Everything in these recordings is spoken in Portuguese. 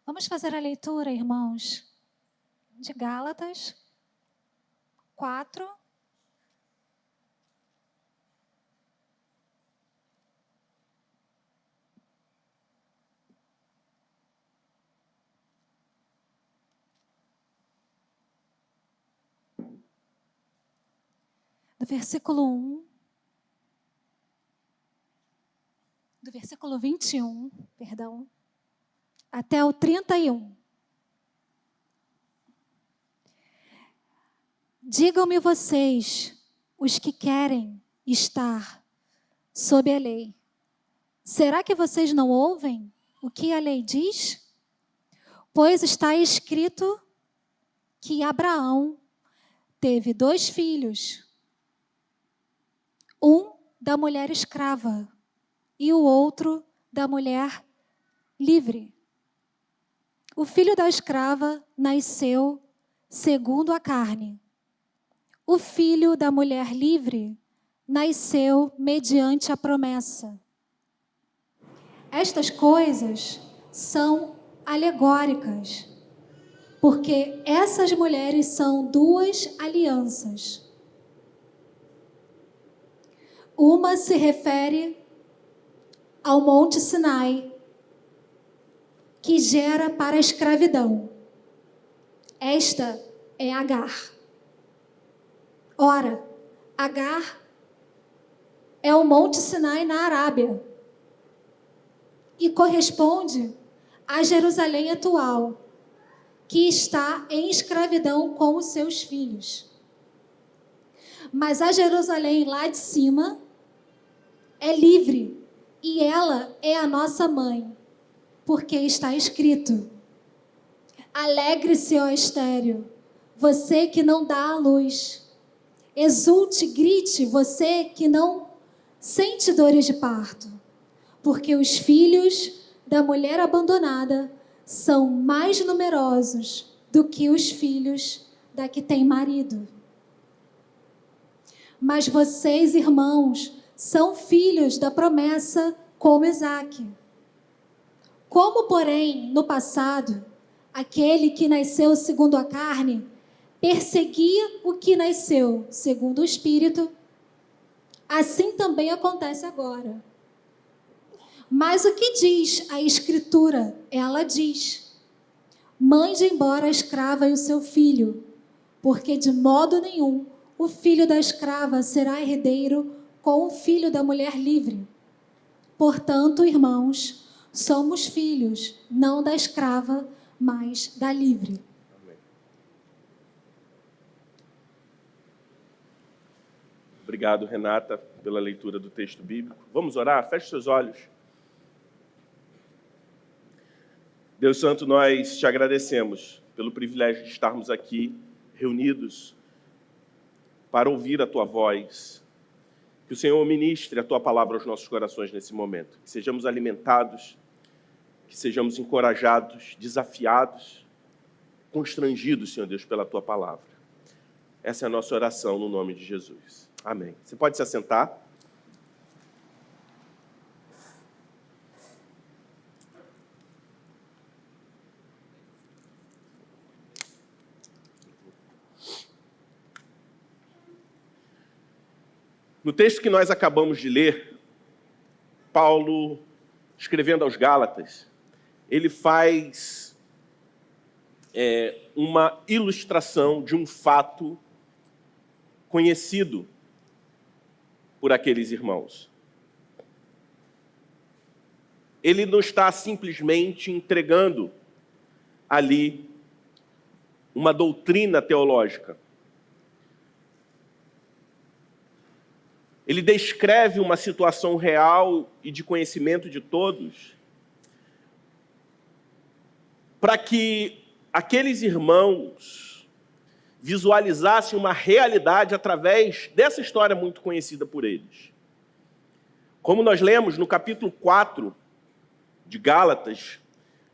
Vamos fazer a leitura, irmãos, de Gálatas 4. Do versículo 1, do versículo 21, perdão, até o 31. Digam-me vocês, os que querem estar sob a lei. Será que vocês não ouvem o que a lei diz? Pois está escrito que Abraão teve 2 filhos, um da mulher escrava e o outro da mulher livre. O filho da escrava nasceu segundo a carne. O filho da mulher livre nasceu mediante a promessa. Estas coisas são alegóricas, porque essas mulheres são 2 alianças. Uma se refere ao Monte Sinai, que gera para a escravidão. Esta é Agar. Ora, Agar é o Monte Sinai na Arábia e corresponde a Jerusalém atual, que está em escravidão com os seus filhos. Mas a Jerusalém lá de cima é livre e ela é a nossa mãe, porque está escrito: alegre-se, ó estéril, você que não dá à luz. Exulte, grite, você que não sente dores de parto, porque os filhos da mulher abandonada são mais numerosos do que os filhos da que tem marido. Mas vocês, irmãos, são filhos da promessa como Isaque. Como, porém, no passado, aquele que nasceu segundo a carne perseguia o que nasceu segundo o Espírito, assim também acontece agora. Mas o que diz a Escritura? Ela diz: mande embora a escrava e o seu filho, porque de modo nenhum o filho da escrava será herdeiro com o filho da mulher livre. Portanto, irmãos, somos filhos, não da escrava, mas da livre. Amém. Obrigado, Renata, pela leitura do texto bíblico. Vamos orar? Feche seus olhos. Deus Santo, nós te agradecemos pelo privilégio de estarmos aqui reunidos para ouvir a tua voz. Que o Senhor ministre a tua palavra aos nossos corações nesse momento. Que sejamos alimentados, que sejamos encorajados, desafiados, constrangidos, Senhor Deus, pela tua palavra. Essa é a nossa oração no nome de Jesus. Amém. Você pode se assentar. No texto que nós acabamos de ler, Paulo, escrevendo aos Gálatas, ele faz uma ilustração de um fato conhecido por aqueles irmãos. Ele não está simplesmente entregando ali uma doutrina teológica. Ele descreve uma situação real e de conhecimento de todos, para que aqueles irmãos visualizassem uma realidade através dessa história muito conhecida por eles. Como nós lemos no capítulo 4 de Gálatas,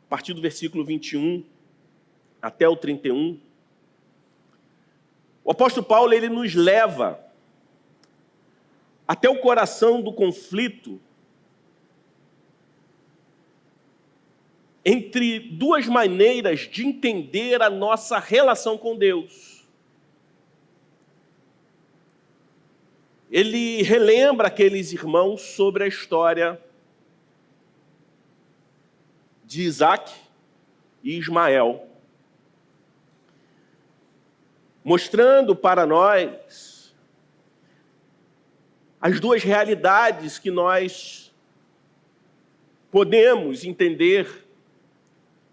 a partir do versículo 21 até o 31, o apóstolo Paulo ele nos leva até o coração do conflito entre duas maneiras de entender a nossa relação com Deus. Ele relembra aqueles irmãos sobre a história de Isaac e Ismael, mostrando para nós as duas realidades que nós podemos entender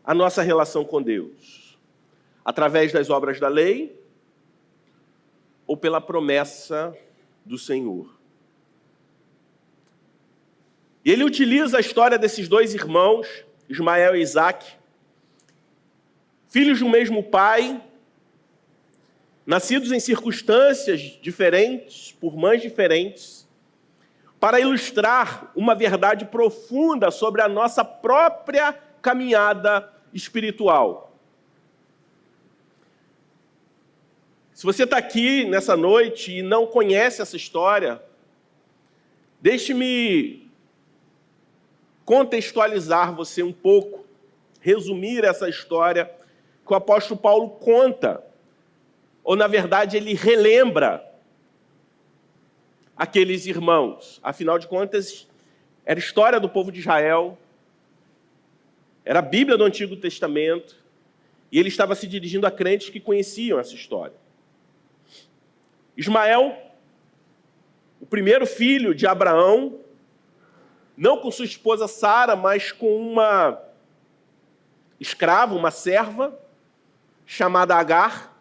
a nossa relação com Deus, através das obras da lei ou pela promessa do Senhor. E ele utiliza a história desses dois irmãos, Ismael e Isaac, filhos de um mesmo pai, nascidos em circunstâncias diferentes, por mães diferentes, para ilustrar uma verdade profunda sobre a nossa própria caminhada espiritual. Se você está aqui nessa noite e não conhece essa história, deixe-me contextualizar você um pouco, resumir essa história que o apóstolo Paulo conta, ou na verdade ele relembra aqueles irmãos. Afinal de contas, era a história do povo de Israel, era a Bíblia do Antigo Testamento, e ele estava se dirigindo a crentes que conheciam essa história. Ismael, o primeiro filho de Abraão, não com sua esposa Sara, mas com uma escrava, uma serva, chamada Agar,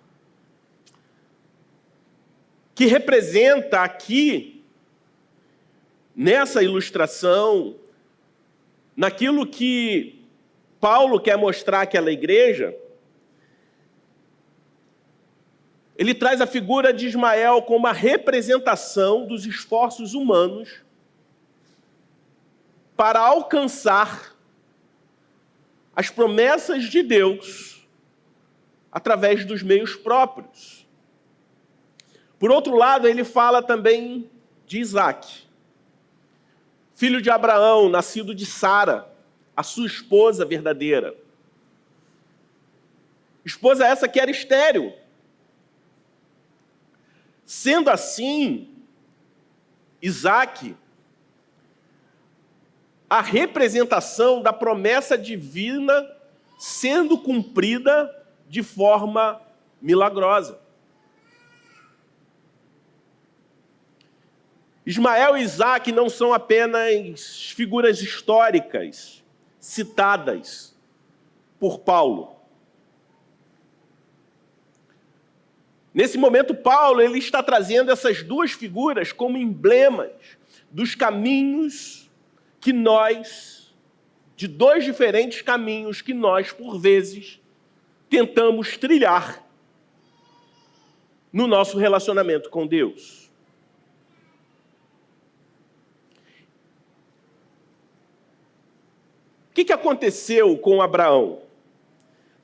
que representa aqui, nessa ilustração, naquilo que Paulo quer mostrar àquela igreja, ele traz a figura de Ismael como uma representação dos esforços humanos para alcançar as promessas de Deus através dos meios próprios. Por outro lado, ele fala também de Isaac, filho de Abraão, nascido de Sara, a sua esposa verdadeira. Esposa essa que era estéril. Sendo assim, Isaac, a representação da promessa divina sendo cumprida de forma milagrosa. Ismael e Isaac não são apenas figuras históricas citadas por Paulo. Nesse momento, Paulo ele está trazendo essas duas figuras como emblemas dos caminhos que nós, de dois diferentes caminhos que nós, por vezes, tentamos trilhar no nosso relacionamento com Deus. O que aconteceu com Abraão?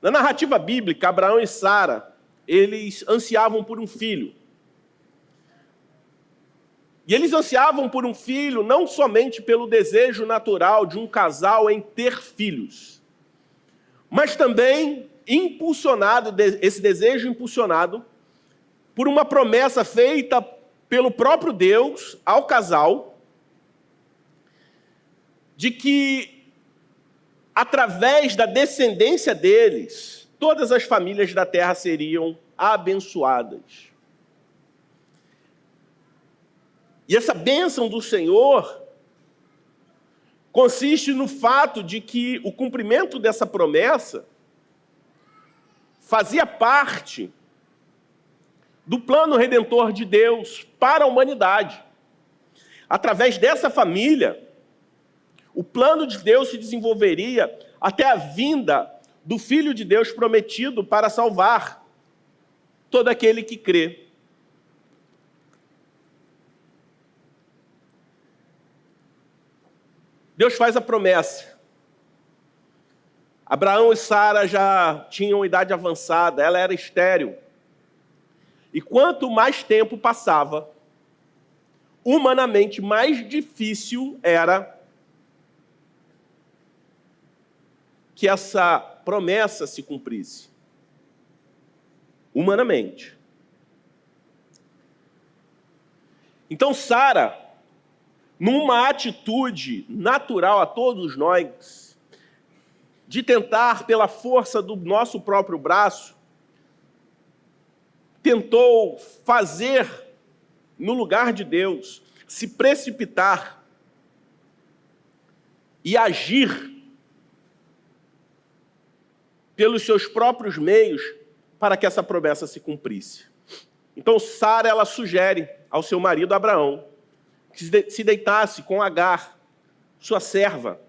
Na narrativa bíblica, Abraão e Sara, eles ansiavam por um filho. E eles ansiavam por um filho não somente pelo desejo natural de um casal em ter filhos, mas também esse desejo impulsionado por uma promessa feita pelo próprio Deus ao casal, de que através da descendência deles, todas as famílias da terra seriam abençoadas. E essa bênção do Senhor consiste no fato de que o cumprimento dessa promessa fazia parte do plano redentor de Deus para a humanidade. Através dessa família, o plano de Deus se desenvolveria até a vinda do Filho de Deus prometido para salvar todo aquele que crê. Deus faz a promessa. Abraão e Sara já tinham idade avançada, ela era estéril. E quanto mais tempo passava, humanamente mais difícil era que que essa promessa se cumprisse? Humanamente. Então, Sara, numa atitude natural a todos nós, de tentar, pela força do nosso próprio braço, tentou fazer, no lugar de Deus, se precipitar e agir pelos seus próprios meios para que essa promessa se cumprisse. Então, Sara, ela sugere ao seu marido Abraão que se deitasse com Agar, sua serva,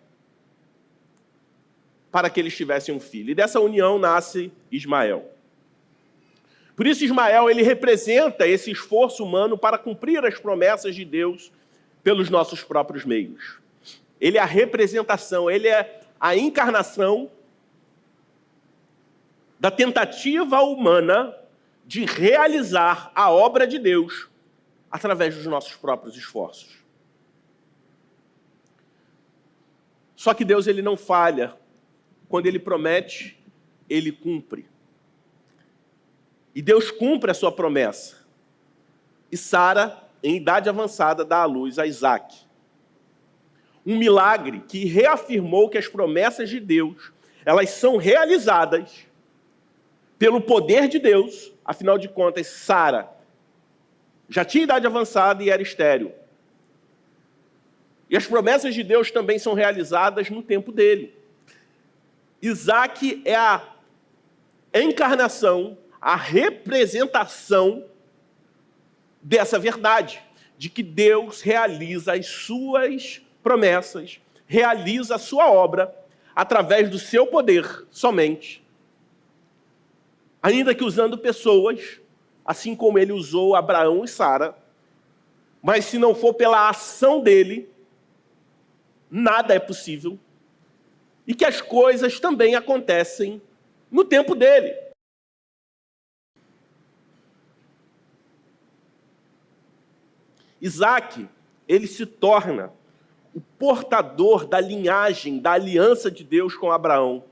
para que eles tivessem um filho. E dessa união nasce Ismael. Por isso, Ismael, ele representa esse esforço humano para cumprir as promessas de Deus pelos nossos próprios meios. Ele é a representação, ele é a encarnação da tentativa humana de realizar a obra de Deus através dos nossos próprios esforços. Só que Deus, ele não falha. Quando ele promete, ele cumpre. E Deus cumpre a sua promessa. E Sara, em idade avançada, dá à luz a Isaque. Um milagre que reafirmou que as promessas de Deus, elas são realizadas pelo poder de Deus. Afinal de contas, Sara já tinha idade avançada e era estéril. E as promessas de Deus também são realizadas no tempo dele. Isaque é a encarnação, a representação dessa verdade, de que Deus realiza as suas promessas, realiza a sua obra através do seu poder somente, ainda que usando pessoas, assim como ele usou Abraão e Sara, mas se não for pela ação dele, nada é possível, e que as coisas também acontecem no tempo dele. Isaque, ele se torna o portador da linhagem, da aliança de Deus com Abraão.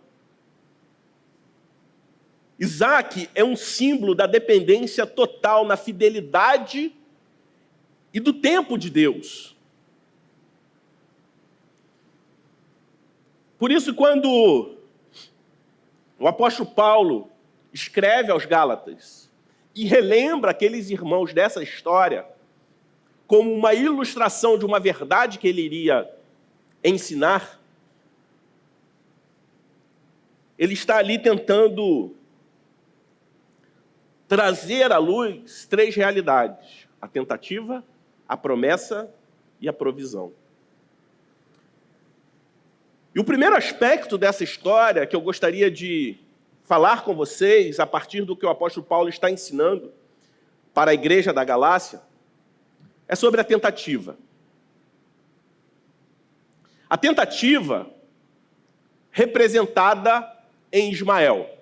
Isaque é um símbolo da dependência total na fidelidade e do tempo de Deus. Por isso, quando o apóstolo Paulo escreve aos Gálatas e relembra aqueles irmãos dessa história como uma ilustração de uma verdade que ele iria ensinar, ele está ali tentando trazer à luz três realidades: a tentativa, a promessa e a provisão. E o primeiro aspecto dessa história que eu gostaria de falar com vocês, a partir do que o apóstolo Paulo está ensinando para a igreja da Galácia, é sobre a tentativa. A tentativa representada em Ismael,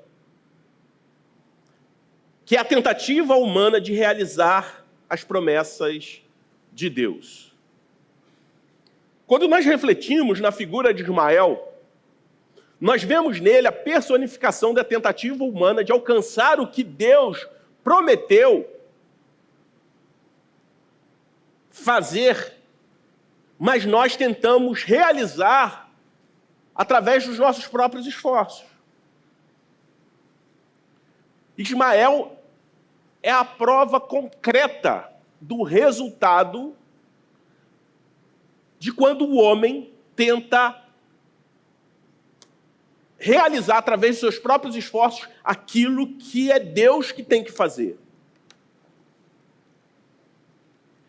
que é a tentativa humana de realizar as promessas de Deus. Quando nós refletimos na figura de Ismael, nós vemos nele a personificação da tentativa humana de alcançar o que Deus prometeu fazer, mas nós tentamos realizar através dos nossos próprios esforços. Ismael é a prova concreta do resultado de quando o homem tenta realizar através dos seus próprios esforços aquilo que é Deus que tem que fazer.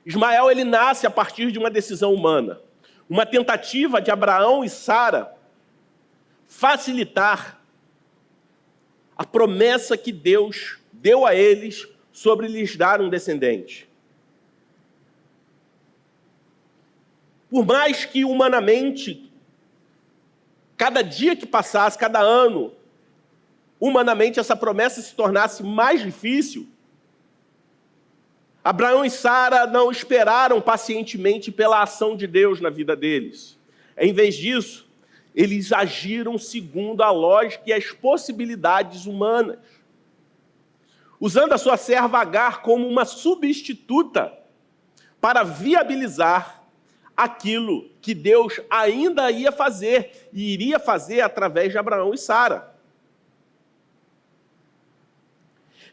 Ismael, ele nasce a partir de uma decisão humana, uma tentativa de Abraão e Sara facilitar a promessa que Deus deu a eles sobre lhes dar um descendente. Por mais que humanamente, cada dia que passasse, cada ano, humanamente essa promessa se tornasse mais difícil, Abraão e Sara não esperaram pacientemente pela ação de Deus na vida deles. Em vez disso, eles agiram segundo a lógica e as possibilidades humanas, usando a sua serva Agar como uma substituta para viabilizar aquilo que Deus ainda ia fazer e iria fazer através de Abraão e Sara.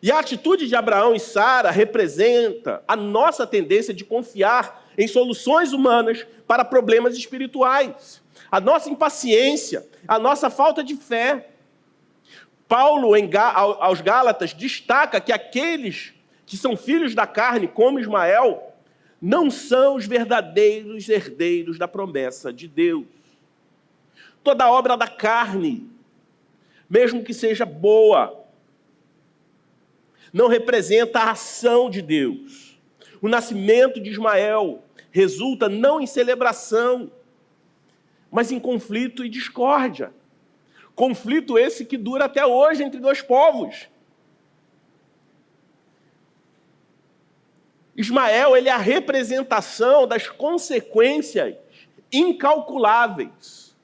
E a atitude de Abraão e Sara representa a nossa tendência de confiar em soluções humanas para problemas espirituais, a nossa impaciência, a nossa falta de fé. Paulo, aos Gálatas, destaca que aqueles que são filhos da carne, como Ismael, não são os verdadeiros herdeiros da promessa de Deus. Toda obra da carne, mesmo que seja boa, não representa a ação de Deus. O nascimento de Ismael resulta não em celebração, mas em conflito e discórdia. Conflito esse que dura até hoje entre dois povos. Ismael, ele é a representação das consequências incalculáveis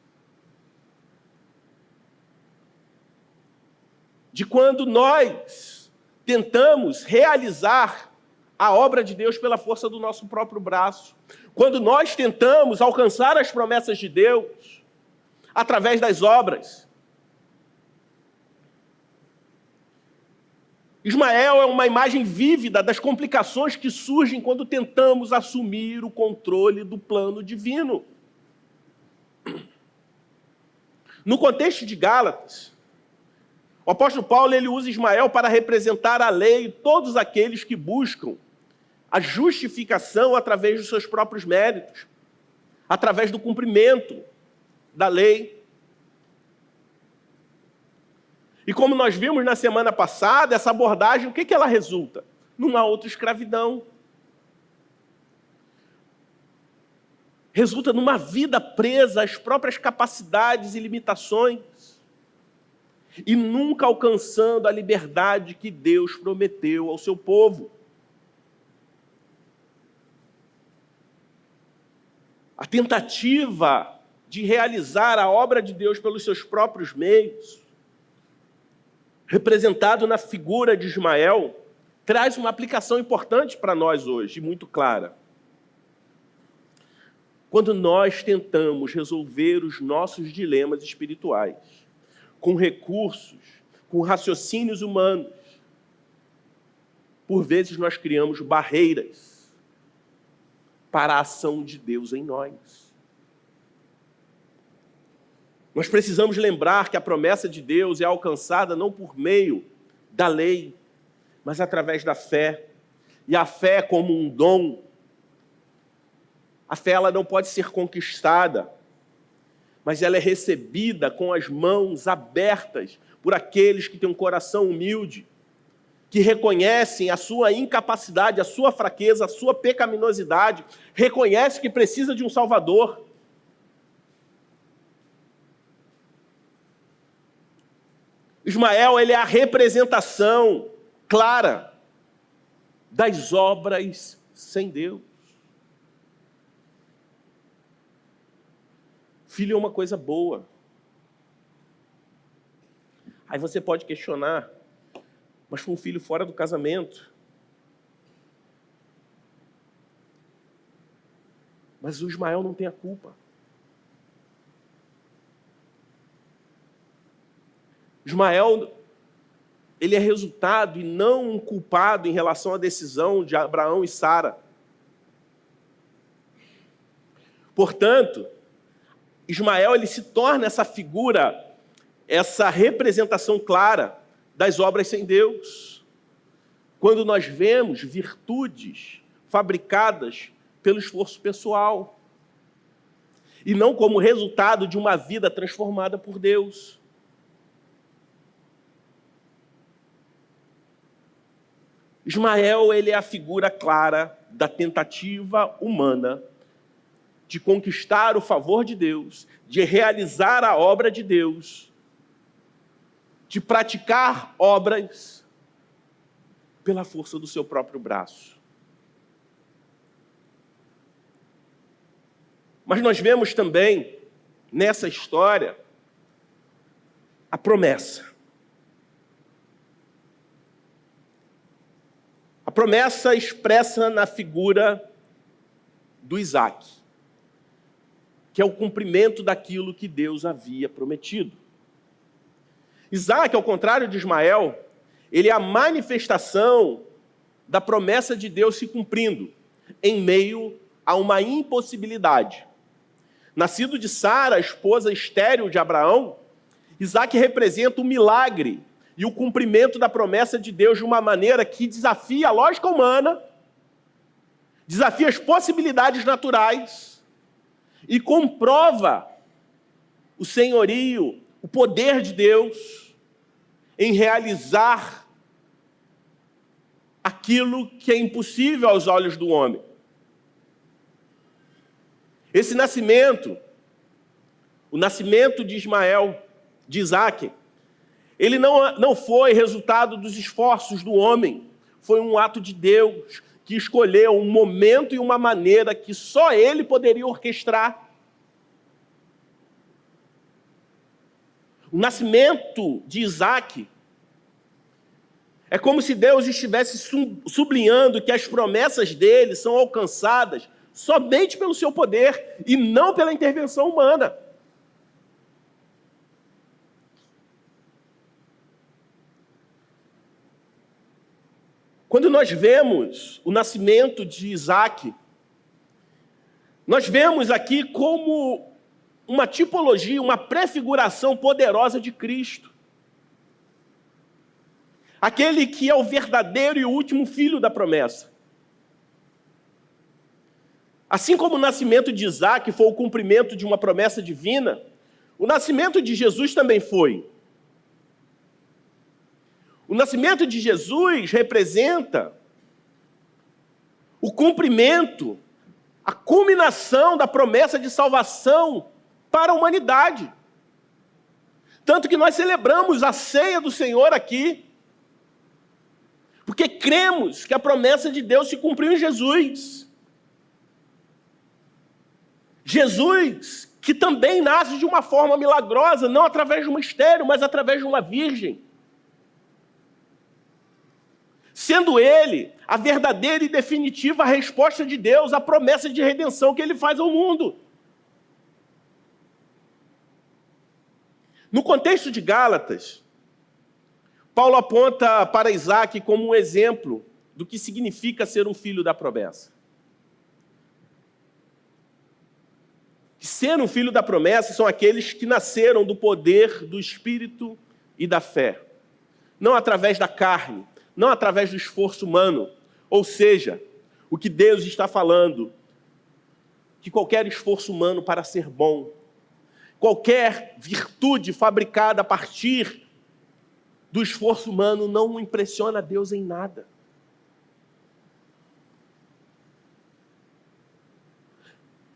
de quando nós tentamos realizar a obra de Deus pela força do nosso próprio braço. Quando nós tentamos alcançar as promessas de Deus através das obras. Ismael é uma imagem vívida das complicações que surgem quando tentamos assumir o controle do plano divino. No contexto de Gálatas, o apóstolo Paulo ele usa Ismael para representar a lei e todos aqueles que buscam a justificação através dos seus próprios méritos, através do cumprimento da lei. E como nós vimos na semana passada, essa abordagem, o que ela resulta? Numa outra escravidão. Resulta numa vida presa às próprias capacidades e limitações e nunca alcançando a liberdade que Deus prometeu ao seu povo. A tentativa de realizar a obra de Deus pelos seus próprios meios, representado na figura de Ismael, traz uma aplicação importante para nós hoje, muito clara. Quando nós tentamos resolver os nossos dilemas espirituais com recursos, com raciocínios humanos, por vezes nós criamos barreiras para a ação de Deus em nós. Nós precisamos lembrar que a promessa de Deus é alcançada não por meio da lei, mas através da fé. E a fé como um dom. A fé ela não pode ser conquistada, mas ela é recebida com as mãos abertas por aqueles que têm um coração humilde, que reconhecem a sua incapacidade, a sua fraqueza, a sua pecaminosidade, reconhecem que precisa de um Salvador. Ismael, ele é a representação clara das obras sem Deus. Filho é uma coisa boa. Aí você pode questionar, mas foi um filho fora do casamento. Mas o Ismael não tem a culpa. Ismael, ele é resultado e não um culpado em relação à decisão de Abraão e Sara. Portanto, Ismael ele se torna essa figura, essa representação clara das obras sem Deus. Quando nós vemos virtudes fabricadas pelo esforço pessoal e não como resultado de uma vida transformada por Deus. Ismael, ele é a figura clara da tentativa humana de conquistar o favor de Deus, de realizar a obra de Deus, de praticar obras pela força do seu próprio braço. Mas nós vemos também nessa história a promessa. A promessa expressa na figura do Isaac, que é o cumprimento daquilo que Deus havia prometido. Isaac, ao contrário de Ismael, ele é a manifestação da promessa de Deus se cumprindo em meio a uma impossibilidade. Nascido de Sara, a esposa estéril de Abraão, Isaac representa o milagre e o cumprimento da promessa de Deus de uma maneira que desafia a lógica humana, desafia as possibilidades naturais e comprova o senhorio, o poder de Deus em realizar aquilo que é impossível aos olhos do homem. Esse nascimento, o nascimento de Ismael, de Isaac, ele não foi resultado dos esforços do homem, foi um ato de Deus que escolheu um momento e uma maneira que só ele poderia orquestrar. O nascimento de Isaac é como se Deus estivesse sublinhando que as promessas dele são alcançadas somente pelo seu poder e não pela intervenção humana. Quando nós vemos o nascimento de Isaac, nós vemos aqui como uma tipologia, uma prefiguração poderosa de Cristo. Aquele que é o verdadeiro e o último filho da promessa. Assim como o nascimento de Isaac foi o cumprimento de uma promessa divina, o nascimento de Jesus também foi. O nascimento de Jesus representa o cumprimento, a culminação da promessa de salvação para a humanidade. Tanto que nós celebramos a ceia do Senhor aqui, porque cremos que a promessa de Deus se cumpriu em Jesus. Jesus, que também nasce de uma forma milagrosa, não através de um estéril, mas através de uma virgem. Sendo ele a verdadeira e definitiva resposta de Deus à promessa de redenção que ele faz ao mundo. No contexto de Gálatas, Paulo aponta para Isaac como um exemplo do que significa ser um filho da promessa. Ser um filho da promessa são aqueles que nasceram do poder do Espírito e da fé. Não através da carne, não através do esforço humano. Ou seja, o que Deus está falando, que qualquer esforço humano para ser bom, qualquer virtude fabricada a partir do esforço humano não impressiona Deus em nada.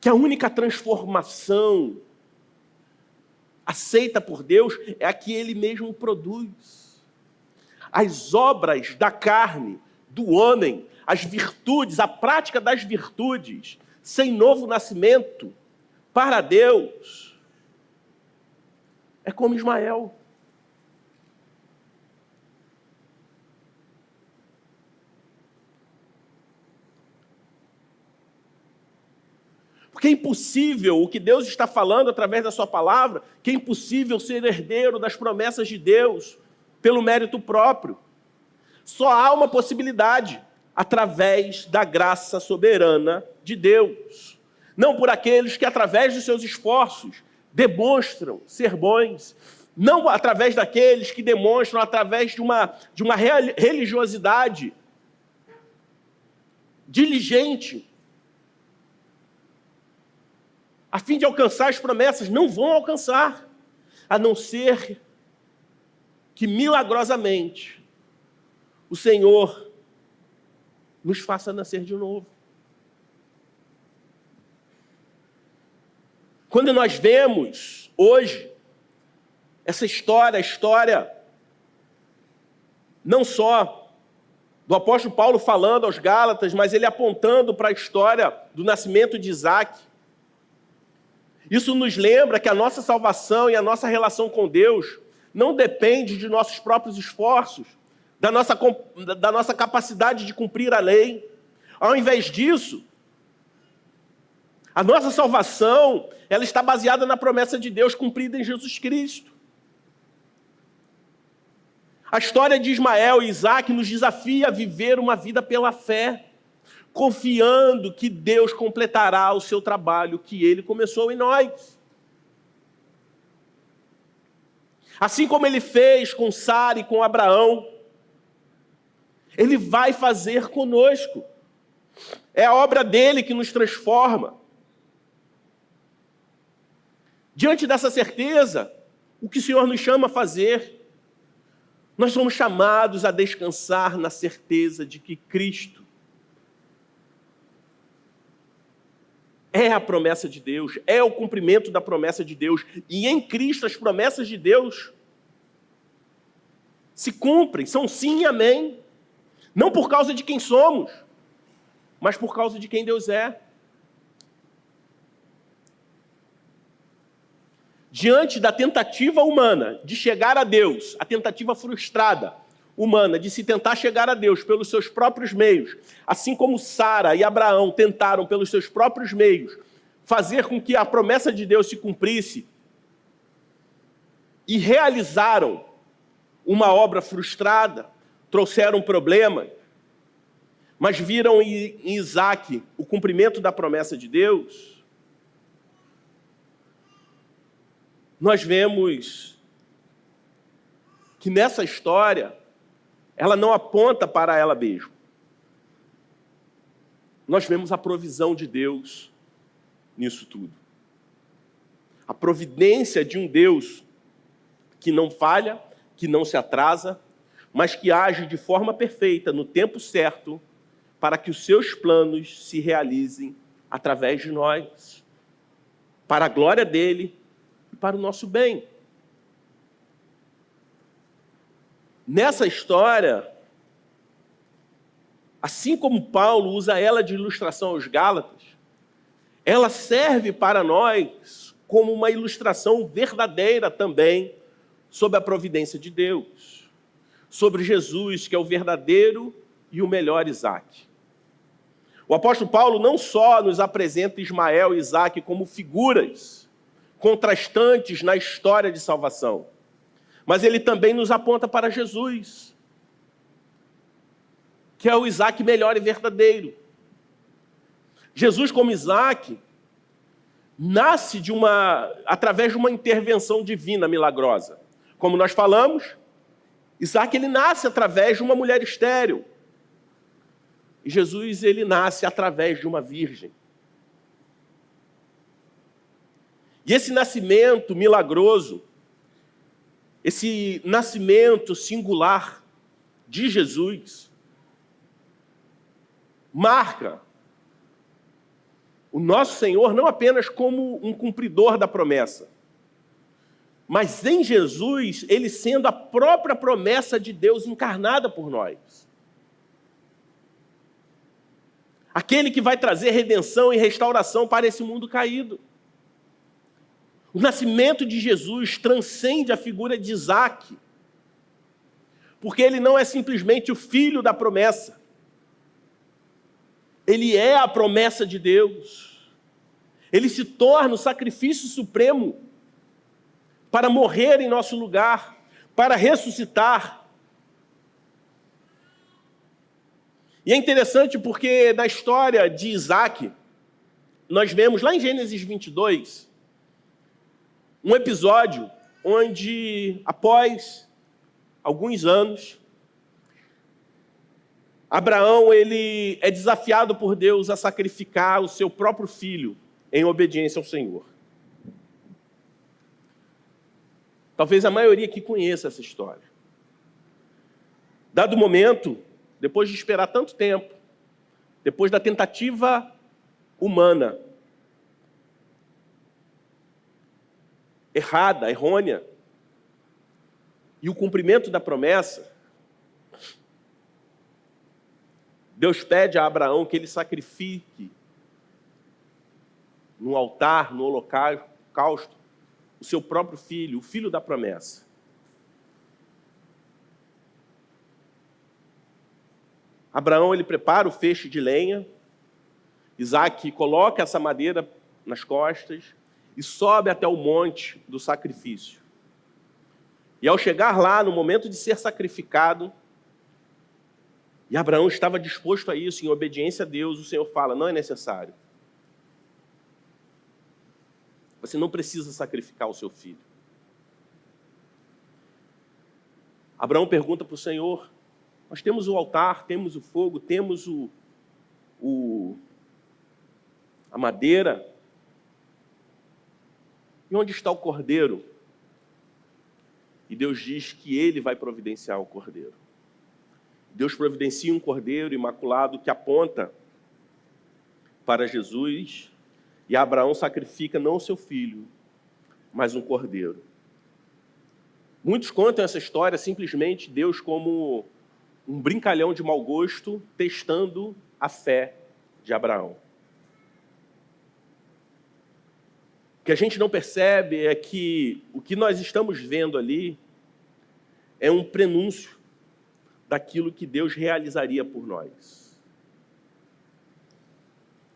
Que a única transformação aceita por Deus é a que Ele mesmo produz. As obras da carne, do homem, as virtudes, a prática das virtudes, sem novo nascimento, para Deus, é como Ismael. Porque é impossível, o que Deus está falando através da sua palavra, que é impossível ser herdeiro das promessas de Deus pelo mérito próprio. Só há uma possibilidade, através da graça soberana de Deus. Não por aqueles que, através dos seus esforços, demonstram ser bons. Não através daqueles que demonstram, através de uma religiosidade diligente, a fim de alcançar as promessas. Não vão alcançar, a não ser que milagrosamente o Senhor nos faça nascer de novo. Quando nós vemos hoje essa história, a história não só do apóstolo Paulo falando aos Gálatas, mas ele apontando para a história do nascimento de Isaac, Isso nos lembra que a nossa salvação e a nossa relação com Deus não depende de nossos próprios esforços, da nossa capacidade de cumprir a lei. Ao invés disso, a nossa salvação, ela está baseada na promessa de Deus cumprida em Jesus Cristo. A história de Ismael e Isaque nos desafia a viver uma vida pela fé, confiando que Deus completará o seu trabalho que Ele começou em nós. Assim como Ele fez com Sara e com Abraão, Ele vai fazer conosco. É a obra dele que nos transforma. Diante dessa certeza, o que o Senhor nos chama a fazer? Nós somos chamados a descansar na certeza de que Cristo é a promessa de Deus, é o cumprimento da promessa de Deus. E em Cristo as promessas de Deus se cumprem, são sim e amém. Não por causa de quem somos, mas por causa de quem Deus é. Diante da tentativa humana de chegar a Deus, a tentativa frustrada humana de se tentar chegar a Deus pelos seus próprios meios, assim como Sara e Abraão tentaram pelos seus próprios meios fazer com que a promessa de Deus se cumprisse e realizaram uma obra frustrada, trouxeram problemas, mas viram em Isaque o cumprimento da promessa de Deus. Nós vemos que nessa história, ela não aponta para ela mesma. Nós vemos a provisão de Deus nisso tudo. A providência de um Deus que não falha, que não se atrasa, mas que age de forma perfeita, no tempo certo, para que os seus planos se realizem através de nós, para a glória dele e para o nosso bem. Nessa história, assim como Paulo usa ela de ilustração aos Gálatas, ela serve para nós como uma ilustração verdadeira também sobre a providência de Deus, sobre Jesus, que é o verdadeiro e o melhor Isaque. O apóstolo Paulo não só nos apresenta Ismael e Isaque como figuras contrastantes na história de salvação, mas ele também nos aponta para Jesus, que é o Isaque melhor e verdadeiro. Jesus, como Isaque, nasce através de uma intervenção divina milagrosa. Como nós falamos, Isaque ele nasce através de uma mulher estéril. E Jesus ele nasce através de uma virgem. E esse nascimento milagroso, esse nascimento singular de Jesus, marca o nosso Senhor não apenas como um cumpridor da promessa, mas em Jesus, ele sendo a própria promessa de Deus encarnada por nós. Aquele que vai trazer redenção e restauração para esse mundo caído. O nascimento de Jesus transcende a figura de Isaque, porque ele não é simplesmente o filho da promessa. Ele é a promessa de Deus. Ele se torna o sacrifício supremo para morrer em nosso lugar, para ressuscitar. E é interessante porque na história de Isaque, nós vemos lá em Gênesis 22, um episódio onde, após alguns anos, Abraão ele é desafiado por Deus a sacrificar o seu próprio filho em obediência ao Senhor. Talvez a maioria aqui conheça essa história. Dado o momento, depois de esperar tanto tempo, depois da tentativa humana, errada, errônea, e o cumprimento da promessa, Deus pede a Abraão que ele sacrifique no altar, no holocausto, holocausto o seu próprio filho, o filho da promessa. Abraão, ele prepara o feixe de lenha, Isaque coloca essa madeira nas costas e sobe até o monte do sacrifício. E ao chegar lá, no momento de ser sacrificado, e Abraão estava disposto a isso, em obediência a Deus, o Senhor fala, não é necessário. Você não precisa sacrificar o seu filho. Abraão pergunta para o Senhor, nós temos o altar, temos o fogo, temos a madeira. E onde está o cordeiro? E Deus diz que ele vai providenciar o cordeiro. Deus providencia um cordeiro imaculado que aponta para Jesus, e Abraão sacrifica não o seu filho, mas um cordeiro. Muitos contam essa história simplesmente Deus como um brincalhão de mau gosto, testando a fé de Abraão. O que a gente não percebe é que o que nós estamos vendo ali é um prenúncio daquilo que Deus realizaria por nós.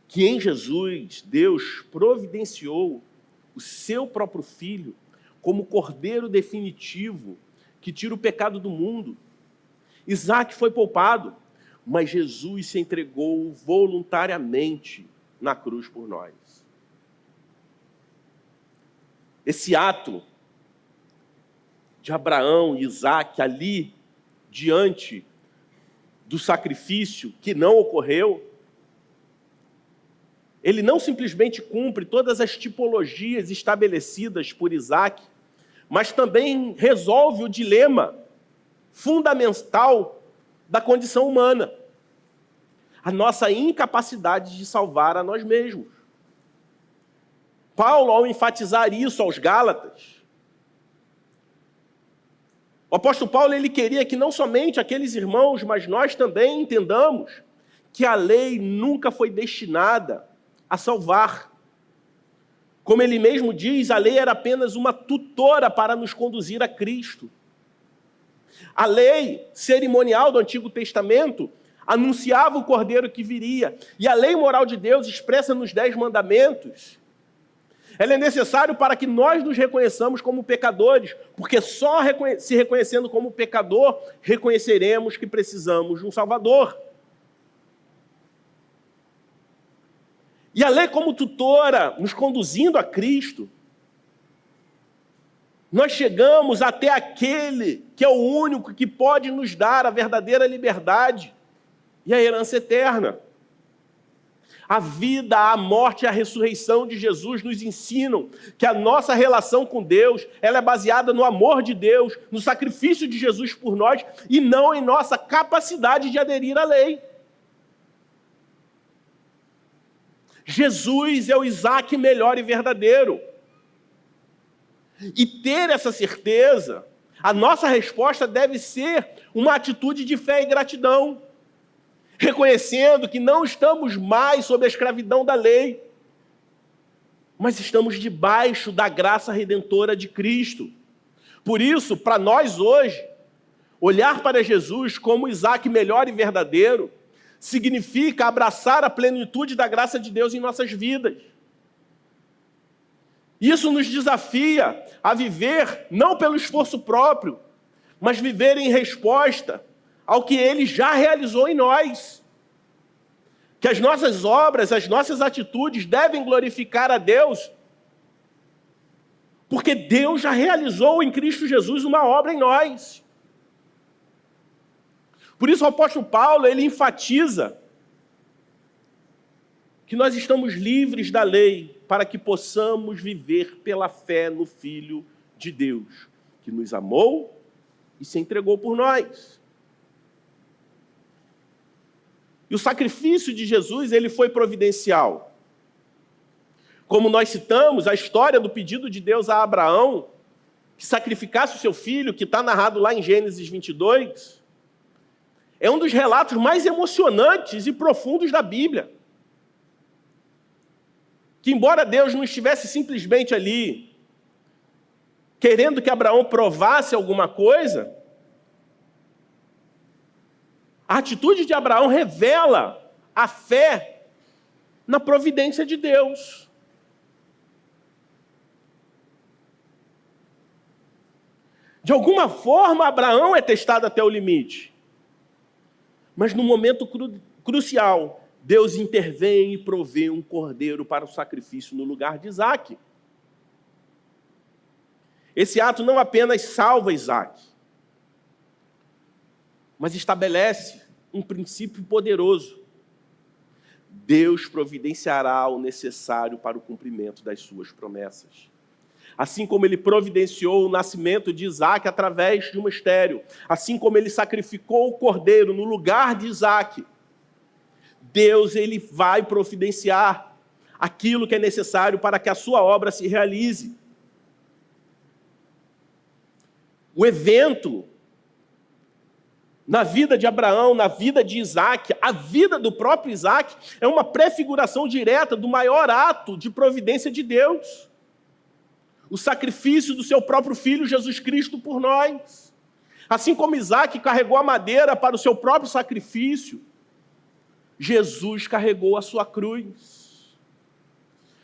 Que em Jesus, Deus providenciou o seu próprio Filho como cordeiro definitivo que tira o pecado do mundo. Isaque foi poupado, mas Jesus se entregou voluntariamente na cruz por nós. Esse ato de Abraão e Isaque ali, diante do sacrifício que não ocorreu, ele não simplesmente cumpre todas as tipologias estabelecidas por Isaque, mas também resolve o dilema fundamental da condição humana, a nossa incapacidade de salvar a nós mesmos. Paulo, ao enfatizar isso aos Gálatas, o apóstolo Paulo ele queria que não somente aqueles irmãos, mas nós também entendamos que a lei nunca foi destinada a salvar. Como ele mesmo diz, a lei era apenas uma tutora para nos conduzir a Cristo. A lei cerimonial do Antigo Testamento anunciava o Cordeiro que viria. E a lei moral de Deus, expressa nos 10 mandamentos, ela é necessária para que nós nos reconheçamos como pecadores, porque só se reconhecendo como pecador, reconheceremos que precisamos de um Salvador. E a lei como tutora, nos conduzindo a Cristo, nós chegamos até aquele que é o único que pode nos dar a verdadeira liberdade e a herança eterna. A vida, a morte e a ressurreição de Jesus nos ensinam que a nossa relação com Deus, ela é baseada no amor de Deus, no sacrifício de Jesus por nós e não em nossa capacidade de aderir à lei. Jesus é o Isaque melhor e verdadeiro. E ter essa certeza, a nossa resposta deve ser uma atitude de fé e gratidão, reconhecendo que não estamos mais sob a escravidão da lei, mas estamos debaixo da graça redentora de Cristo. Por isso, para nós hoje, olhar para Jesus como o Isaque melhor e verdadeiro significa abraçar a plenitude da graça de Deus em nossas vidas. Isso nos desafia a viver não pelo esforço próprio, mas viver em resposta ao que Ele já realizou em nós. Que as nossas obras, as nossas atitudes devem glorificar a Deus, porque Deus já realizou em Cristo Jesus uma obra em nós. Por isso o apóstolo Paulo, ele enfatiza que nós estamos livres da lei para que possamos viver pela fé no Filho de Deus, que nos amou e se entregou por nós. E o sacrifício de Jesus, ele foi providencial. Como nós citamos, a história do pedido de Deus a Abraão, que sacrificasse o seu filho, que está narrado lá em Gênesis 22, é um dos relatos mais emocionantes e profundos da Bíblia. que embora Deus não estivesse simplesmente ali, querendo que Abraão provasse alguma coisa, a atitude de Abraão revela a fé na providência de Deus. De alguma forma, Abraão é testado até o limite. Mas no momento crucial, Deus intervém e provê um cordeiro para o sacrifício no lugar de Isaque. Esse ato não apenas salva Isaque, mas estabelece um princípio poderoso. Deus providenciará o necessário para o cumprimento das suas promessas. Assim como ele providenciou o nascimento de Isaque através de um estéril, assim como ele sacrificou o cordeiro no lugar de Isaque, Deus ele vai providenciar aquilo que é necessário para que a sua obra se realize. O evento na vida de Abraão, na vida de Isaque, a vida do próprio Isaque é uma prefiguração direta do maior ato de providência de Deus. O sacrifício do seu próprio filho Jesus Cristo por nós. Assim como Isaque carregou a madeira para o seu próprio sacrifício, Jesus carregou a sua cruz.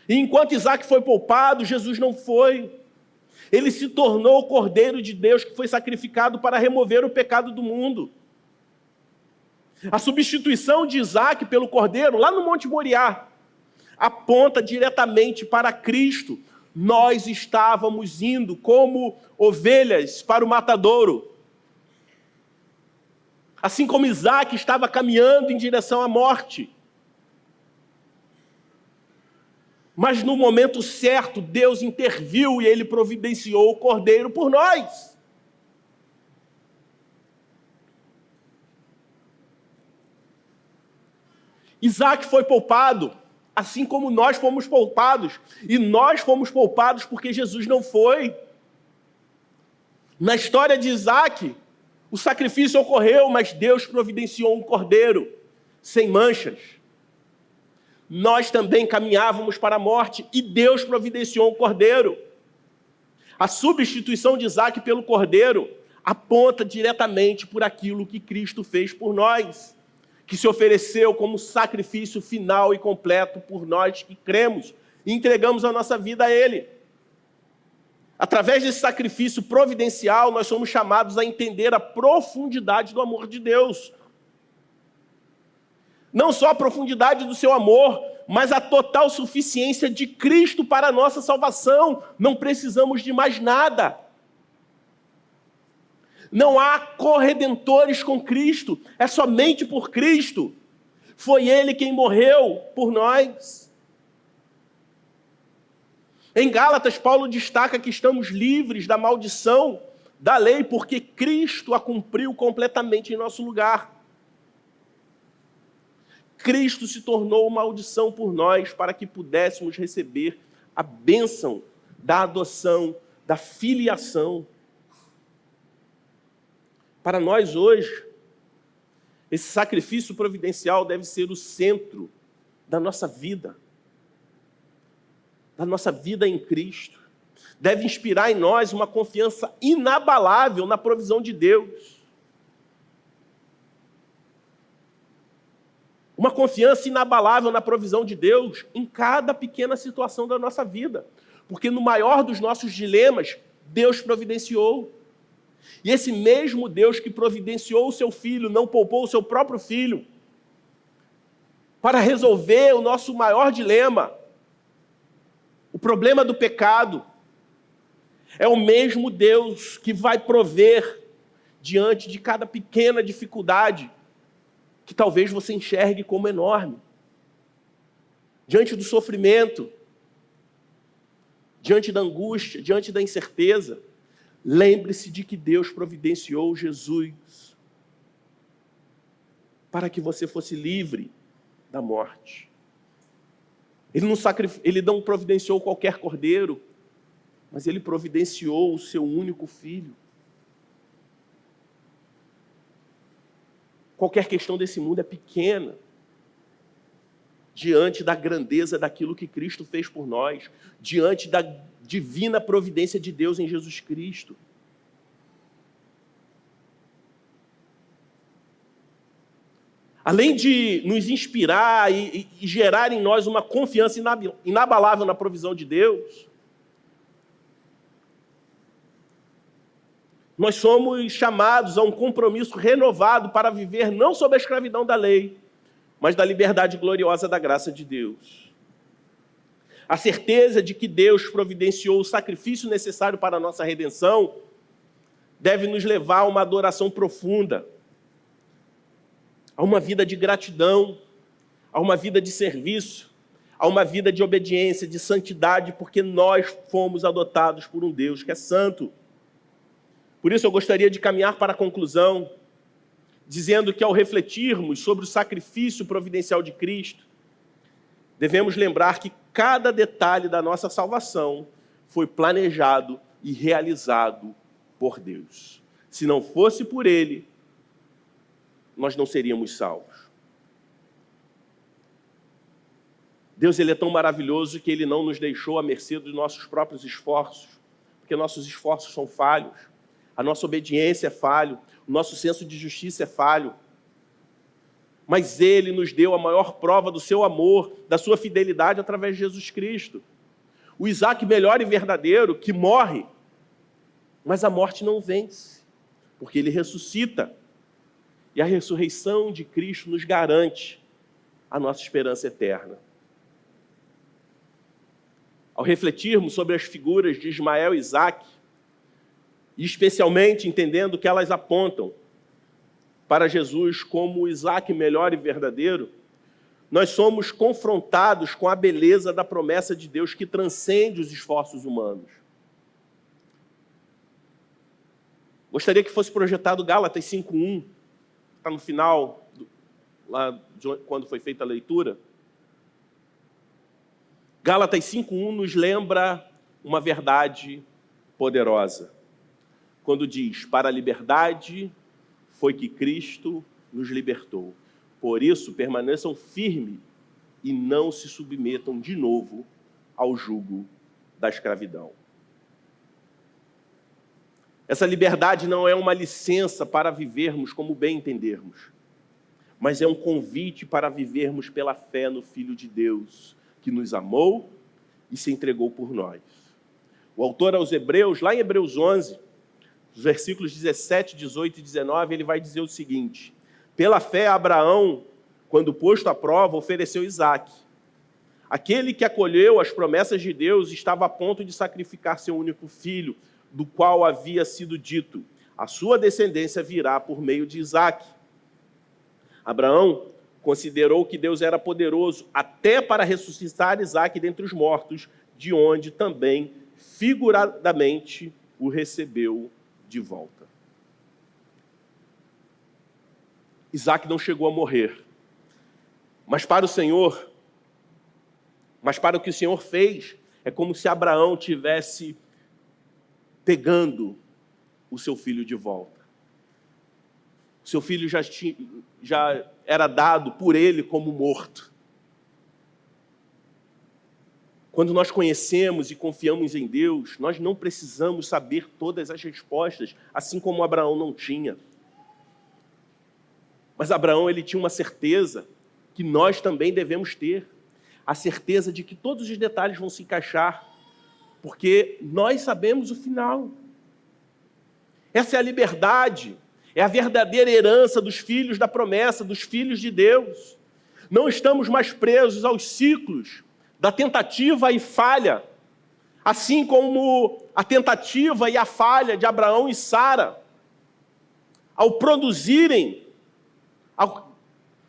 E enquanto Isaque foi poupado, Jesus não foi. Ele se tornou o Cordeiro de Deus que foi sacrificado para remover o pecado do mundo. A substituição de Isaque pelo Cordeiro, lá no Monte Moriá, aponta diretamente para Cristo. Nós estávamos indo como ovelhas para o matadouro. Assim como Isaque estava caminhando em direção à morte. Mas no momento certo, Deus interviu e ele providenciou o cordeiro por nós. Isaque foi poupado, assim como nós fomos poupados. E nós fomos poupados porque Jesus não foi. Na história de Isaque, o sacrifício ocorreu, mas Deus providenciou um cordeiro sem manchas. Nós também caminhávamos para a morte e Deus providenciou um cordeiro. A substituição de Isaque pelo cordeiro aponta diretamente por aquilo que Cristo fez por nós, que se ofereceu como sacrifício final e completo por nós que cremos e entregamos a nossa vida a Ele. Através desse sacrifício providencial, nós somos chamados a entender a profundidade do amor de Deus. Não só a profundidade do seu amor, mas a total suficiência de Cristo para a nossa salvação. Não precisamos de mais nada. Não há corredentores com Cristo, é somente por Cristo. Foi Ele quem morreu por nós. Em Gálatas, Paulo destaca que estamos livres da maldição da lei, porque Cristo a cumpriu completamente em nosso lugar. Cristo se tornou maldição por nós para que pudéssemos receber a bênção da adoção, da filiação. Para nós hoje, esse sacrifício providencial deve ser o centro da nossa vida em Cristo. Deve inspirar em nós uma confiança inabalável na provisão de Deus. Uma confiança inabalável na provisão de Deus em cada pequena situação da nossa vida. Porque no maior dos nossos dilemas, Deus providenciou. E esse mesmo Deus que providenciou o seu Filho, não poupou o seu próprio Filho, para resolver o nosso maior dilema, o problema do pecado, é o mesmo Deus que vai prover diante de cada pequena dificuldade, que talvez você enxergue como enorme. Diante do sofrimento, diante da angústia, diante da incerteza, lembre-se de que Deus providenciou Jesus para que você fosse livre da morte. Ele não providenciou qualquer cordeiro, mas Ele providenciou o seu único filho. Qualquer questão desse mundo é pequena diante da grandeza daquilo que Cristo fez por nós, diante da divina providência de Deus em Jesus Cristo. Além de nos inspirar e gerar em nós uma confiança inabalável na provisão de Deus, nós somos chamados a um compromisso renovado para viver não sob a escravidão da lei, mas da liberdade gloriosa da graça de Deus. A certeza de que Deus providenciou o sacrifício necessário para a nossa redenção deve nos levar a uma adoração profunda, a uma vida de gratidão, a uma vida de serviço, a uma vida de obediência, de santidade, porque nós fomos adotados por um Deus que é santo. Por isso eu gostaria de caminhar para a conclusão, dizendo que ao refletirmos sobre o sacrifício providencial de Cristo, devemos lembrar que cada detalhe da nossa salvação foi planejado e realizado por Deus. Se não fosse por Ele, nós não seríamos salvos. Deus, Ele é tão maravilhoso que Ele não nos deixou à mercê dos nossos próprios esforços, porque nossos esforços são falhos, a nossa obediência é falho, o nosso senso de justiça é falho. Mas Ele nos deu a maior prova do seu amor, da sua fidelidade através de Jesus Cristo. O Isaac melhor e verdadeiro que morre, mas a morte não vence, porque ele ressuscita. E a ressurreição de Cristo nos garante a nossa esperança eterna. Ao refletirmos sobre as figuras de Ismael e Isaac, e especialmente entendendo que elas apontam para Jesus como o Isaac melhor e verdadeiro, nós somos confrontados com a beleza da promessa de Deus que transcende os esforços humanos. Gostaria que fosse projetado Gálatas 5:1, está no final, lá quando foi feita a leitura. Gálatas 5:1 nos lembra uma verdade poderosa, quando diz: para a liberdade foi que Cristo nos libertou. Por isso, permaneçam firmes e não se submetam de novo ao jugo da escravidão. Essa liberdade não é uma licença para vivermos como bem entendermos, mas é um convite para vivermos pela fé no Filho de Deus, que nos amou e se entregou por nós. O autor aos Hebreus, lá em Hebreus 11, os versículos 17, 18 e 19, ele vai dizer o seguinte: pela fé, Abraão, quando posto à prova, ofereceu Isaque. Aquele que acolheu as promessas de Deus estava a ponto de sacrificar seu único filho, do qual havia sido dito: a sua descendência virá por meio de Isaque. Abraão considerou que Deus era poderoso até para ressuscitar Isaque dentre os mortos, de onde também, figuradamente, o recebeu de volta. Isaque não chegou a morrer, mas para o que o Senhor fez, é como se Abraão tivesse pegando o seu filho de volta. O seu filho já era dado por ele como morto. Quando nós conhecemos e confiamos em Deus, nós não precisamos saber todas as respostas, assim como Abraão não tinha. Mas Abraão, ele tinha uma certeza que nós também devemos ter. A certeza de que todos os detalhes vão se encaixar, porque nós sabemos o final. Essa é a liberdade, é a verdadeira herança dos filhos da promessa, dos filhos de Deus. Não estamos mais presos aos ciclos da tentativa e falha, assim como a tentativa e a falha de Abraão e Sara, ao produzirem,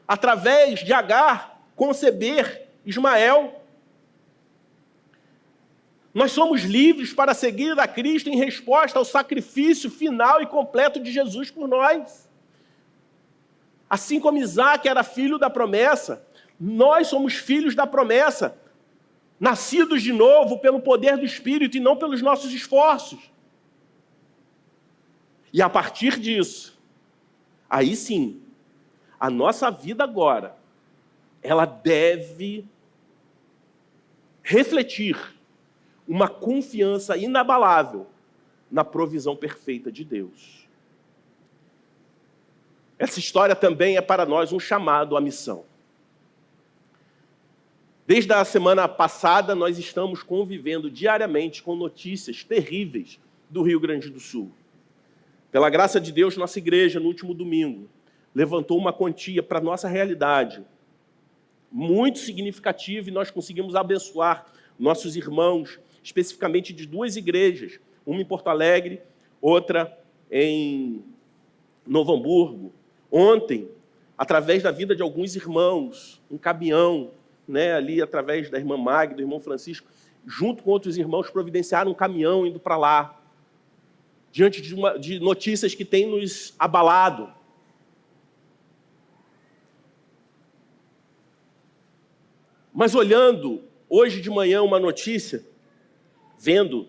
através de Agar, conceber Ismael. Nós somos livres para seguir a Cristo em resposta ao sacrifício final e completo de Jesus por nós. Assim como Isaque era filho da promessa, nós somos filhos da promessa, nascidos de novo pelo poder do Espírito e não pelos nossos esforços. E a partir disso, aí sim, a nossa vida agora ela deve refletir uma confiança inabalável na provisão perfeita de Deus. Essa história também é para nós um chamado à missão. Desde a semana passada, nós estamos convivendo diariamente com notícias terríveis do Rio Grande do Sul. Pela graça de Deus, nossa igreja, no último domingo, levantou uma quantia para a nossa realidade, muito significativa, e nós conseguimos abençoar nossos irmãos, especificamente de 2 igrejas, uma em Porto Alegre, outra em Novo Hamburgo. Ontem, através da vida de alguns irmãos, um caminhão, ali através da irmã Magda, do irmão Francisco, junto com outros irmãos, providenciaram um caminhão indo para lá, diante de notícias que têm nos abalado. Mas olhando hoje de manhã uma notícia, vendo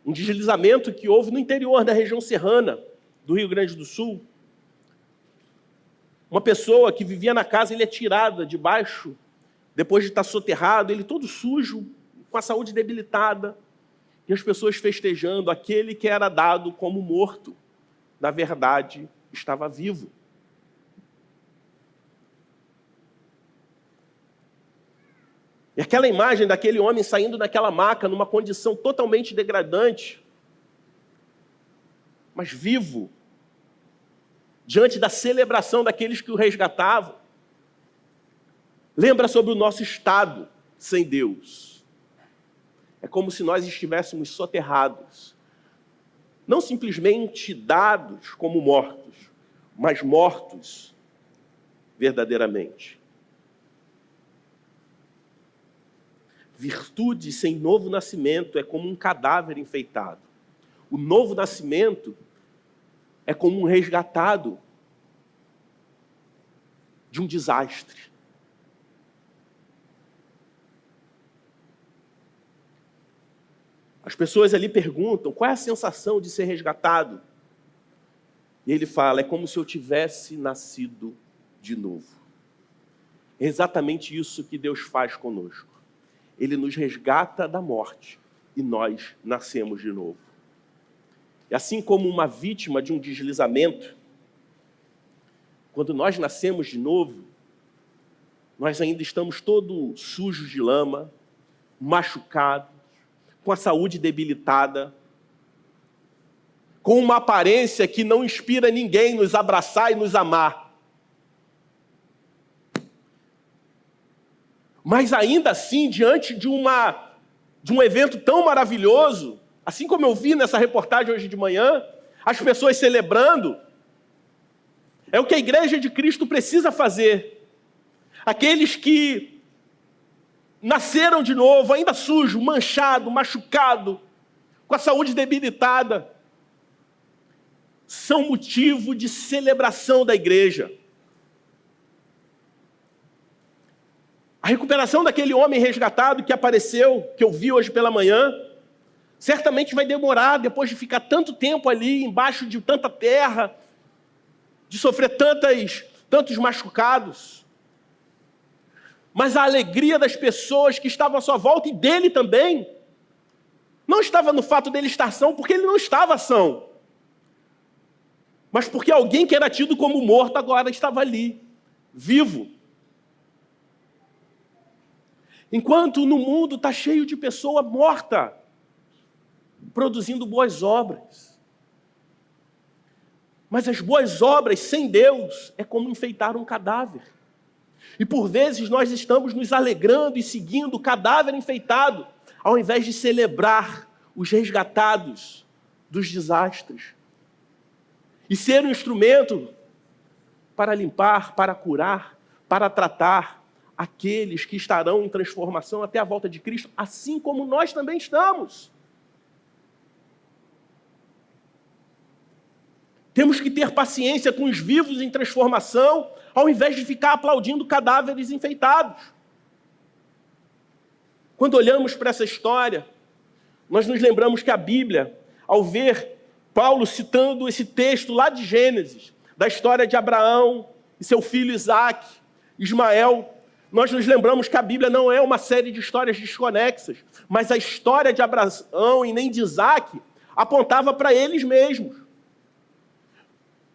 um deslizamento que houve no interior da região serrana do Rio Grande do Sul, uma pessoa que vivia na casa, ele é tirada de baixo, depois de estar soterrado, ele todo sujo, com a saúde debilitada, e as pessoas festejando aquele que era dado como morto, na verdade, estava vivo. E aquela imagem daquele homem saindo daquela maca numa condição totalmente degradante, mas vivo, diante da celebração daqueles que o resgatavam, lembra sobre o nosso estado sem Deus. É como se nós estivéssemos soterrados, não simplesmente dados como mortos, mas mortos verdadeiramente. Virtude sem novo nascimento é como um cadáver enfeitado. O novo nascimento é como um resgatado de um desastre. As pessoas ali perguntam, qual é a sensação de ser resgatado? E ele fala, é como se eu tivesse nascido de novo. É exatamente isso que Deus faz conosco. Ele nos resgata da morte e nós nascemos de novo. E assim como uma vítima de um deslizamento, quando nós nascemos de novo, nós ainda estamos todos sujos de lama, machucados, com a saúde debilitada, com uma aparência que não inspira ninguém nos abraçar e nos amar. Mas ainda assim, diante de um evento tão maravilhoso, assim como eu vi nessa reportagem hoje de manhã, as pessoas celebrando, é o que a Igreja de Cristo precisa fazer. Aqueles que nasceram de novo, ainda sujo, manchado, machucado, com a saúde debilitada, são motivo de celebração da igreja. A recuperação daquele homem resgatado que apareceu, que eu vi hoje pela manhã, certamente vai demorar, depois de ficar tanto tempo ali, embaixo de tanta terra, de sofrer tantos machucados. Mas a alegria das pessoas que estavam à sua volta, e dele também, não estava no fato dele estar são, porque ele não estava são, mas porque alguém que era tido como morto agora estava ali, vivo. Enquanto no mundo está cheio de pessoa morta, produzindo boas obras. Mas as boas obras sem Deus é como enfeitar um cadáver. E por vezes nós estamos nos alegrando e seguindo o cadáver enfeitado, ao invés de celebrar os resgatados dos desastres. E ser um instrumento para limpar, para curar, para tratar aqueles que estarão em transformação até a volta de Cristo, assim como nós também estamos. Temos que ter paciência com os vivos em transformação, ao invés de ficar aplaudindo cadáveres enfeitados. Quando olhamos para essa história, nós nos lembramos que a Bíblia, ao ver Paulo citando esse texto lá de Gênesis, da história de Abraão e seu filho Isaque, Ismael. Nós nos lembramos que a Bíblia não é uma série de histórias desconexas, mas a história de Abraão e nem de Isaque apontava para eles mesmos.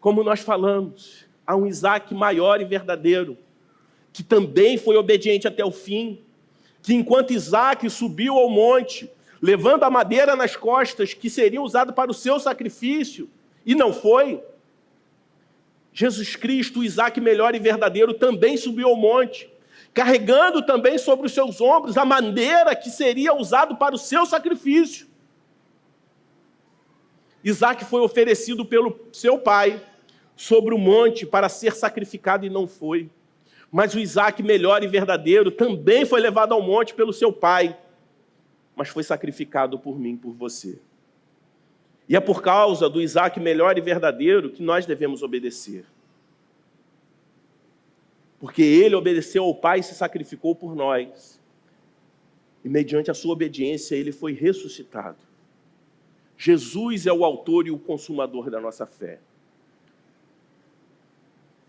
Como nós falamos, há um Isaque maior e verdadeiro, que também foi obediente até o fim, que enquanto Isaque subiu ao monte, levando a madeira nas costas, que seria usada para o seu sacrifício, e não foi, Jesus Cristo, o Isaque melhor e verdadeiro, também subiu ao monte, carregando também sobre os seus ombros a madeira que seria usada para o seu sacrifício. Isaque foi oferecido pelo seu pai sobre o monte para ser sacrificado e não foi. Mas o Isaque melhor e verdadeiro também foi levado ao monte pelo seu pai, mas foi sacrificado por mim, por você. E é por causa do Isaque melhor e verdadeiro que nós devemos obedecer. Porque ele obedeceu ao Pai e se sacrificou por nós. E mediante a sua obediência, ele foi ressuscitado. Jesus é o autor e o consumador da nossa fé.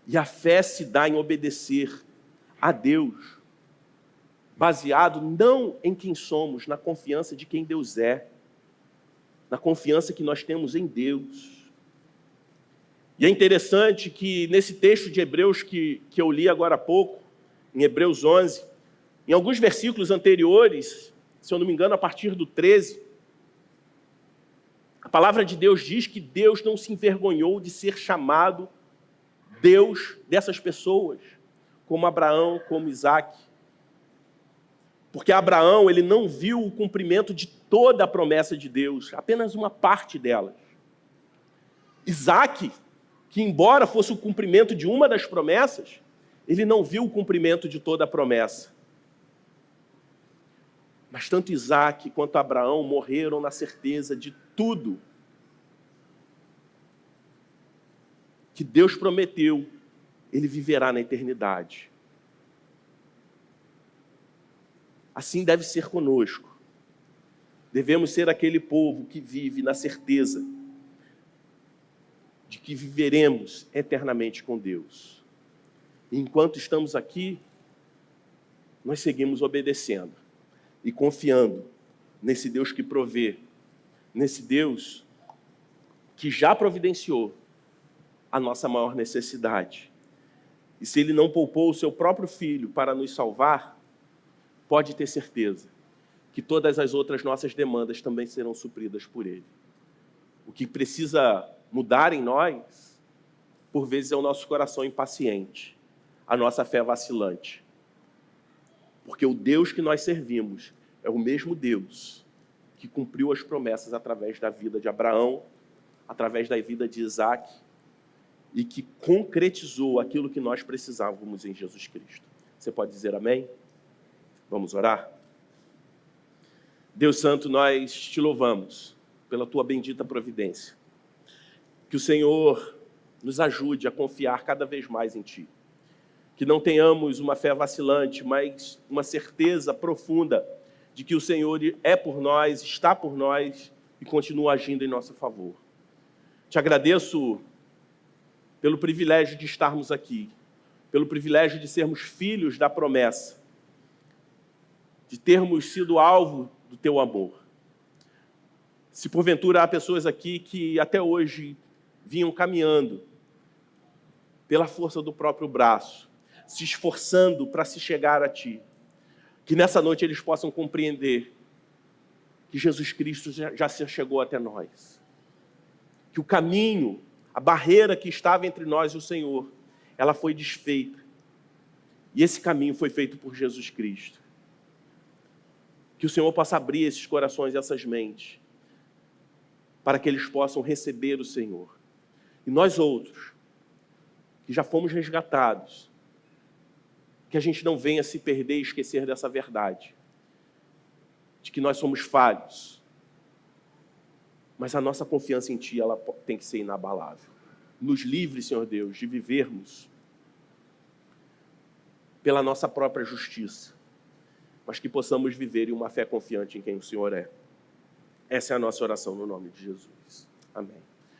E a fé se dá em obedecer a Deus, baseado não em quem somos, na confiança de quem Deus é, na confiança que nós temos em Deus. E é interessante que nesse texto de Hebreus que eu li agora há pouco, em Hebreus 11, em alguns versículos anteriores, se eu não me engano, a partir do 13, a palavra de Deus diz que Deus não se envergonhou de ser chamado Deus dessas pessoas, como Abraão, como Isaque. Porque Abraão, ele não viu o cumprimento de toda a promessa de Deus, apenas uma parte delas. Isaque, que embora fosse o cumprimento de uma das promessas, ele não viu o cumprimento de toda a promessa. Mas tanto Isaque quanto Abraão morreram na certeza de tudo que Deus prometeu, ele viverá na eternidade. Assim deve ser conosco. Devemos ser aquele povo que vive na certeza de que viveremos eternamente com Deus. E enquanto estamos aqui, nós seguimos obedecendo e confiando nesse Deus que provê, nesse Deus que já providenciou a nossa maior necessidade. E se Ele não poupou o seu próprio Filho para nos salvar, pode ter certeza que todas as outras nossas demandas também serão supridas por Ele. O que precisa mudar em nós, por vezes, é o nosso coração impaciente, a nossa fé vacilante. Porque o Deus que nós servimos é o mesmo Deus que cumpriu as promessas através da vida de Abraão, através da vida de Isaque, e que concretizou aquilo que nós precisávamos em Jesus Cristo. Você pode dizer amém? Vamos orar? Deus Santo, nós te louvamos pela tua bendita providência. Que o Senhor nos ajude a confiar cada vez mais em Ti. Que não tenhamos uma fé vacilante, mas uma certeza profunda de que o Senhor é por nós, está por nós e continua agindo em nosso favor. Te agradeço pelo privilégio de estarmos aqui, pelo privilégio de sermos filhos da promessa, de termos sido alvo do Teu amor. Se porventura há pessoas aqui que até hoje vinham caminhando pela força do próprio braço, se esforçando para se chegar a Ti, que nessa noite eles possam compreender que Jesus Cristo já se chegou até nós, que o caminho, a barreira que estava entre nós e o Senhor, ela foi desfeita, e esse caminho foi feito por Jesus Cristo. Que o Senhor possa abrir esses corações e essas mentes, para que eles possam receber o Senhor. E nós outros, que já fomos resgatados, que a gente não venha se perder e esquecer dessa verdade, de que nós somos falhos, mas a nossa confiança em Ti, ela tem que ser inabalável. Nos livre, Senhor Deus, de vivermos pela nossa própria justiça, mas que possamos viver em uma fé confiante em quem o Senhor é. Essa é a nossa oração no nome de Jesus. Amém.